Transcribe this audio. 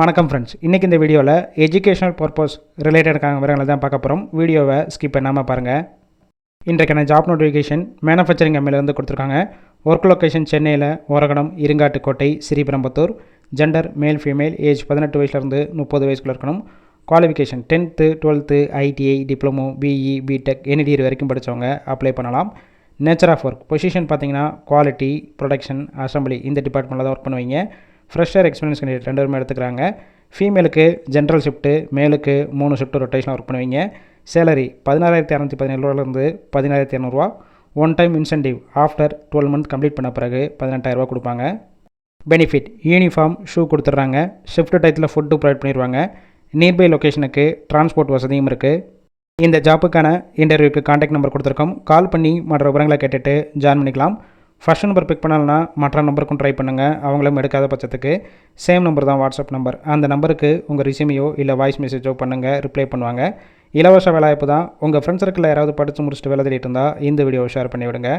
வணக்கம் ஃப்ரெண்ட்ஸ், இன்றைக்கி இந்த வீடியோவில் எஜுகேஷனல் பர்பஸ் ரிலேட்டடான விவரங்களை தான் பார்க்க போகிறோம். வீடியோவை ஸ்கிப் பண்ணாமல் பாருங்கள். இன்றைக்கான ஜாப் நோட்டிஃபிகேஷன் மேனுஃபேக்சரிங் கம்பெனிலேருந்து கொடுத்துருக்காங்க. ஒர்க் லொக்கேஷன் சென்னையில் Oragadam, Irungattukottai, Sriperumbudur. Gender male female, age 18 வயசுலேருந்து 30 வயசுக்குள்ள இருக்கணும். Qualification 10th 12th ITI, diploma, BE, BTech, any degree வரைக்கும் படித்தவங்க அப்ளை பண்ணலாம். நேச்சர் ஆஃப் ஒர்க் பொசிஷன் பார்த்தீங்கன்னா குவாலிட்டி, ப்ரொடக்ஷன், அசம்பிளி இந்த டிபார்ட்மெண்ட்டில் தான் ஒர்க் பண்ணுவீங்க. ஃப்ரெஷர் எக்ஸ்பீரியன்ஸ் கேண்டிடேட் 2 பேருமே எடுத்துக்கிறாங்க. ஃபீமேலுக்கு ஜென்ரல் ஷிஃப்ட்டு, மேலுக்கு 3 ஷிஃப்ட்டு ரொட்டேஷனாக ஒர்க் பண்ணுவீங்க. சேலரி 16,217 ரூபாயிலிருந்து 17,200 ரூபா. One time incentive after 12 month complete பண்ண பிறகு 18,000 ரூபா கொடுப்பாங்க. பெனிஃபிட் யூனிஃபார்ம், ஷூ கொடுத்துட்றாங்க. ஷிஃப்ட் டயத்தில் ஃபுட்டு ப்ரொவைட் பண்ணிடுவாங்க. நியர்பை லொக்கேஷனுக்கு டிரான்ஸ்போர்ட் வசதியும் இருக்குது. இந்த ஜாப்புக்கான இன்டர்வியூக்கு கான்டாக்ட் நம்பர் கொடுத்துருக்கோம். கால் பண்ணி மற்ற விவரங்களை கேட்டுட்டு ஜாயின் பண்ணிக்கலாம். ஃபர்ஸ்ட் நம்பர் பிக் பண்ணலன்னா மற்ற நம்பருக்கும் ட்ரை பண்ணுங்கள். அவங்களும் எடுக்காத பட்சத்துக்கு சேம் நம்பர் தான் வாட்ஸ்அப் நம்பர். அந்த நம்பருக்கு உங்கள் ரிசியூமையோ இல்லை வாய்ஸ் மெசேஜோ பண்ணுங்கள், ரிப்ளை பண்ணுவாங்க. இலவச வேலைவாய்ப்பு தான். உங்கள் ஃப்ரெண்ட்ஸ் சர்க்கிளில் யாராவது படித்து முடிச்சுட்டு வேலை தேடிட்டு இருந்தால் இந்த வீடியோவை ஷேர் பண்ணி விடுங்க.